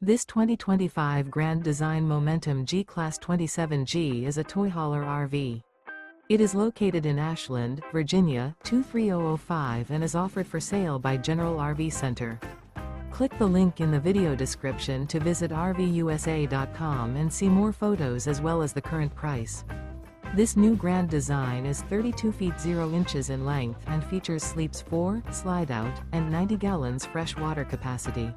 This 2025 Grand Design Momentum G-Class 27G is a toy hauler RV. It is located in Ashland, Virginia, 23005 and is offered for sale by General RV Center. Click the link in the video description to visit RVUSA.com and see more photos as well as the current price. This new grand design is 32 feet 0 inches in length and features sleeps 4, Slideout, and 90 gallons fresh water capacity.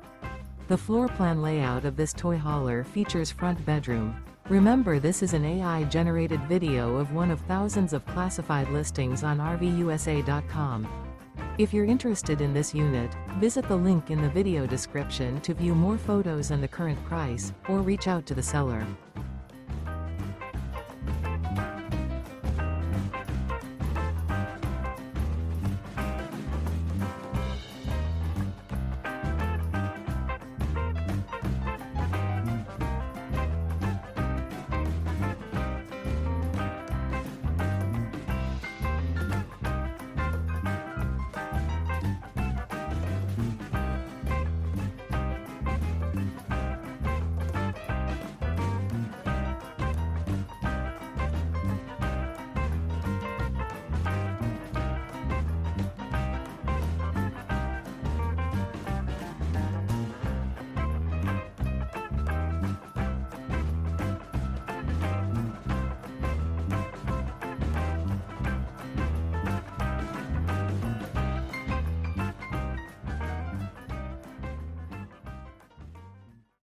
The floor plan layout of this toy hauler features front bedroom. Remember, this is an AI-generated video of one of thousands of classified listings on RVUSA.com. If you're interested in this unit, visit the link in the video description to view more photos and the current price, or reach out to the seller.